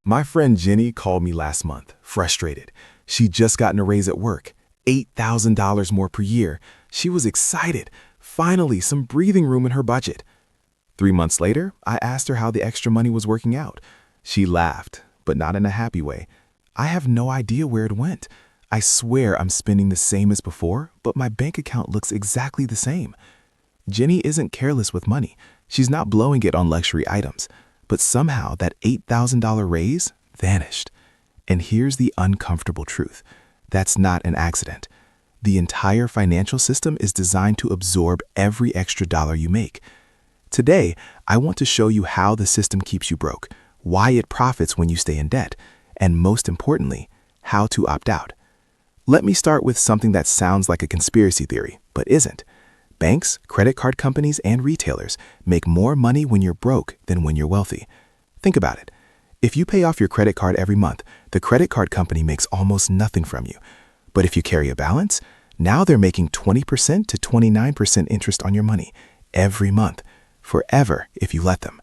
My friend Jenny called me last month, frustrated. She'd just gotten a raise at work, $8,000 more per year. She was excited. Finally, some breathing room in her budget. 3 months later, I asked her how the extra money was working out. She laughed, but not in a happy way. I have no idea where it went. I swear I'm spending the same as before, but my bank account looks exactly the same. Jenny isn't careless with money. She's not blowing it on luxury items. But somehow that $8,000 raise vanished. And here's the uncomfortable truth. That's not an accident. The entire financial system is designed to absorb every extra dollar you make. Today, I want to show you how the system keeps you broke, why it profits when you stay in debt, and most importantly, how to opt out. Let me start with something that sounds like a conspiracy theory, but isn't. Banks, credit card companies, and retailers make more money when you're broke than when you're wealthy. Think about it. If you pay off your credit card every month, the credit card company makes almost nothing from you. But if you carry a balance, now they're making 20% to 29% interest on your money every month, forever if you let them.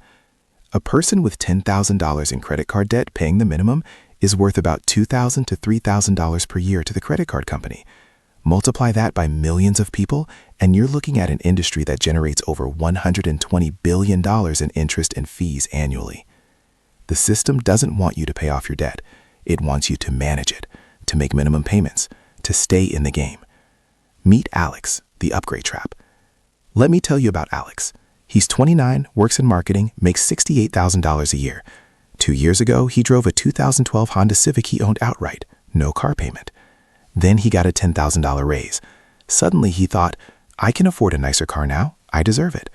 A person with $10,000 in credit card debt paying the minimum is worth about $2,000 to $3,000 per year to the credit card company. Multiply that by millions of people, and you're looking at an industry that generates over $120 billion in interest and fees annually. The system doesn't want you to pay off your debt. It wants you to manage it, to make minimum payments, to stay in the game. Meet Alex, the upgrade trap. Let me tell you about Alex. He's 29, works in marketing, makes $68,000 a year. 2 years ago, he drove a 2012 Honda Civic he owned outright, no car payment. Then he got a $10,000 raise. Suddenly he thought, I can afford a nicer car now. I deserve it.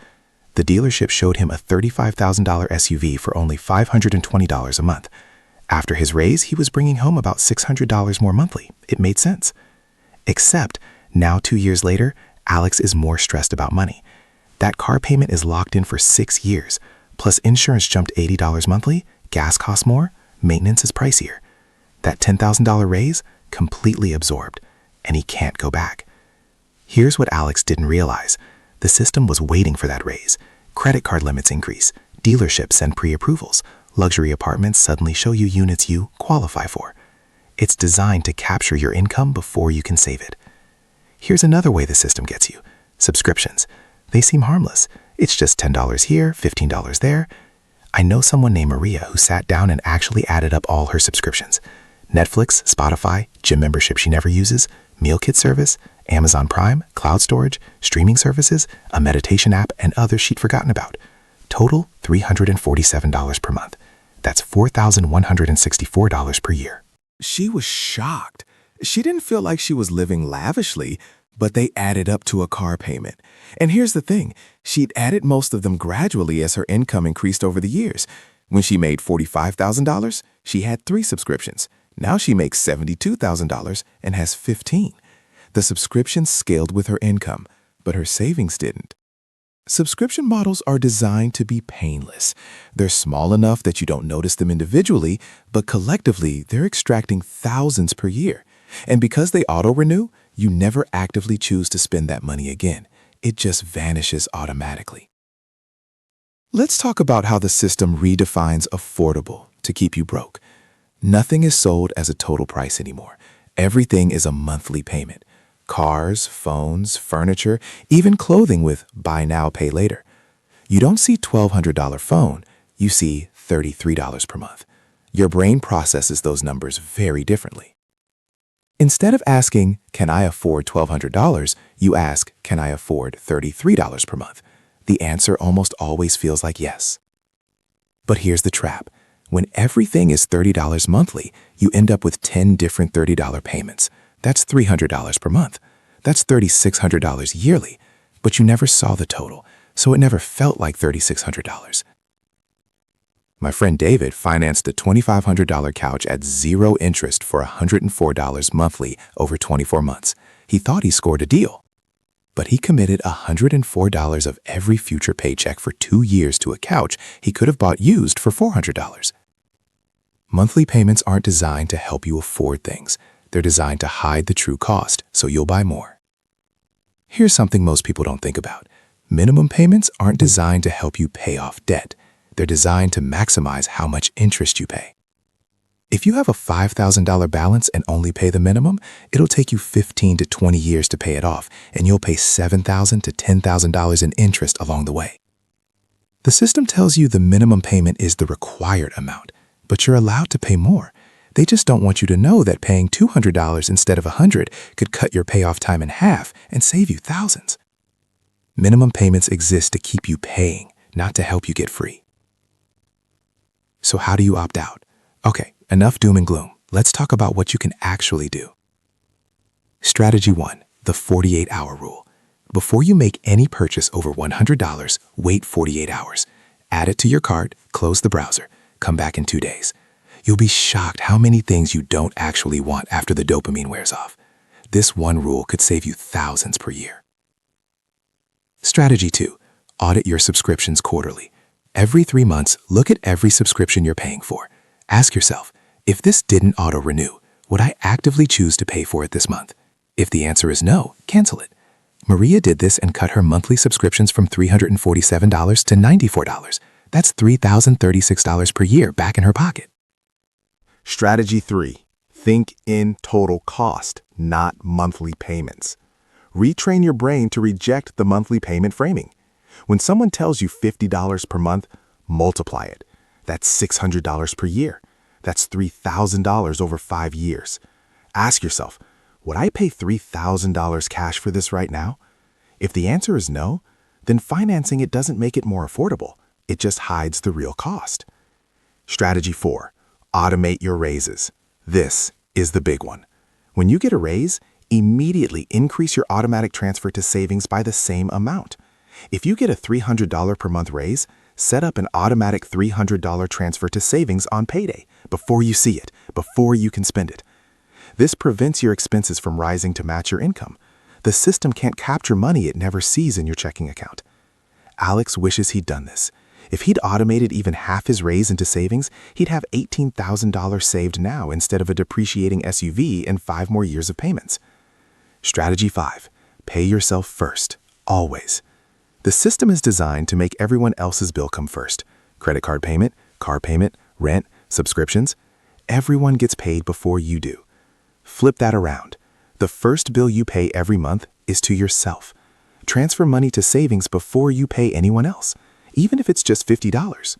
The dealership showed him a $35,000 SUV for only $520 a month. After his raise, he was bringing home about $600 more monthly. It made sense. Except, now 2 years later, Alex is more stressed about money. That car payment is locked in for 6 years. Plus insurance jumped $80 monthly, gas costs more, maintenance is pricier. That $10,000 raise? Completely absorbed, and he can't go back. Here's what Alex didn't realize. The system was waiting for that raise. Credit card limits increase. Dealerships send pre-approvals. Luxury apartments suddenly show you units you qualify for. It's designed to capture your income before you can save it. Here's another way the system gets you. Subscriptions. They seem harmless. It's just $10 here, $15 there. I know someone named Maria who sat down and actually added up all her subscriptions. Netflix, Spotify, gym membership she never uses, meal kit service, Amazon Prime, cloud storage, streaming services, a meditation app, and others she'd forgotten about. Total $347 per month. That's $4,164 per year. She was shocked. She didn't feel like she was living lavishly, but they added up to a car payment. And here's the thing, she'd added most of them gradually as her income increased over the years. When she made $45,000, she had 3 subscriptions. Now she makes $72,000 and has 15. The subscriptions scaled with her income, but her savings didn't. Subscription models are designed to be painless. They're small enough that you don't notice them individually, but collectively, they're extracting thousands per year. And because they auto-renew, you never actively choose to spend that money again. It just vanishes automatically. Let's talk about how the system redefines affordable to keep you broke. Nothing is sold as a total price anymore. Everything is a monthly payment. Cars, phones, furniture, even clothing with buy now, pay later. You don't see $1,200 phone, you see $33 per month. Your brain processes those numbers very differently. Instead of asking, can I afford $1,200, you ask, can I afford $33 per month? The answer almost always feels like yes. But here's the trap. When everything is $30 monthly, you end up with 10 different $30 payments. That's $300 per month. That's $3,600 yearly. But you never saw the total, so it never felt like $3,600. My friend David financed a $2,500 couch at 0 interest for $104 monthly over 24 months. He thought he scored a deal. But he committed $104 of every future paycheck for 2 years to a couch he could have bought used for $400. Monthly payments aren't designed to help you afford things. They're designed to hide the true cost, so you'll buy more. Here's something most people don't think about. Minimum payments aren't designed to help you pay off debt. They're designed to maximize how much interest you pay. If you have a $5,000 balance and only pay the minimum, it'll take you 15 to 20 years to pay it off, and you'll pay $7,000 to $10,000 in interest along the way. The system tells you the minimum payment is the required amount, but you're allowed to pay more. They just don't want you to know that paying $200 instead of $100 could cut your payoff time in half and save you thousands. Minimum payments exist to keep you paying, not to help you get free. So how do you opt out? Okay, enough doom and gloom. Let's talk about what you can actually do. Strategy 1, the 48-hour rule. Before you make any purchase over $100, wait 48 hours. Add it to your cart, close the browser, come back in 2 days. You'll be shocked how many things you don't actually want after the dopamine wears off. This one rule could save you thousands per year. Strategy 2, audit your subscriptions quarterly. Every 3 months, look at every subscription you're paying for. Ask yourself, if this didn't auto-renew, would I actively choose to pay for it this month? If the answer is no, cancel it. Maria did this and cut her monthly subscriptions from $347 to $94. That's $3,036 per year back in her pocket. Strategy 3, think in total cost, not monthly payments. Retrain your brain to reject the monthly payment framing. When someone tells you $50 per month, multiply it. That's $600 per year. That's $3,000 over 5 years. Ask yourself, would I pay $3,000 cash for this right now? If the answer is no, then financing it doesn't make it more affordable. It just hides the real cost. Strategy 4, automate your raises. This is the big one. When you get a raise, immediately increase your automatic transfer to savings by the same amount. If you get a $300 per month raise, set up an automatic $300 transfer to savings on payday before you see it, before you can spend it. This prevents your expenses from rising to match your income. The system can't capture money it never sees in your checking account. Alex wishes he'd done this. If he'd automated even half his raise into savings, he'd have $18,000 saved now instead of a depreciating SUV and 5 more years of payments. Strategy 5, pay yourself first, always. The system is designed to make everyone else's bill come first. Credit card payment, car payment, rent, subscriptions. Everyone gets paid before you do. Flip that around. The first bill you pay every month is to yourself. Transfer money to savings before you pay anyone else, even if it's just $50.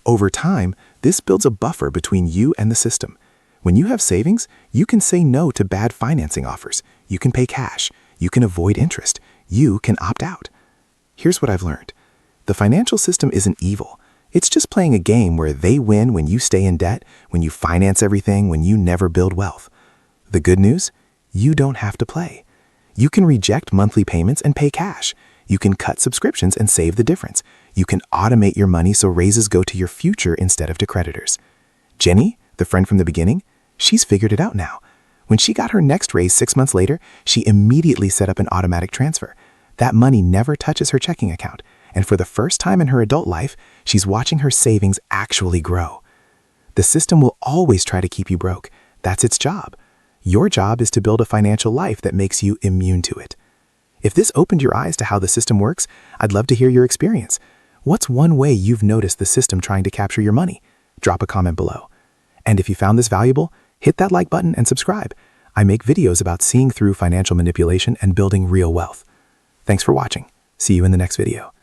Over time, this builds a buffer between you and the system. When you have savings, you can say no to bad financing offers. You can pay cash. You can avoid interest. You can opt out. Here's what I've learned. The financial system isn't evil. It's just playing a game where they win when you stay in debt, when you finance everything, when you never build wealth. The good news? You don't have to play. You can reject monthly payments and pay cash. You can cut subscriptions and save the difference. You can automate your money so raises go to your future instead of to creditors. Jenny, the friend from the beginning, she's figured it out now. When she got her next raise 6 months later, she immediately set up an automatic transfer. That money never touches her checking account, and for the first time in her adult life, she's watching her savings actually grow. The system will always try to keep you broke. That's its job. Your job is to build a financial life that makes you immune to it. If this opened your eyes to how the system works, I'd love to hear your experience. What's one way you've noticed the system trying to capture your money? Drop a comment below. And if you found this valuable, hit that like button and subscribe. I make videos about seeing through financial manipulation and building real wealth. Thanks for watching. See you in the next video.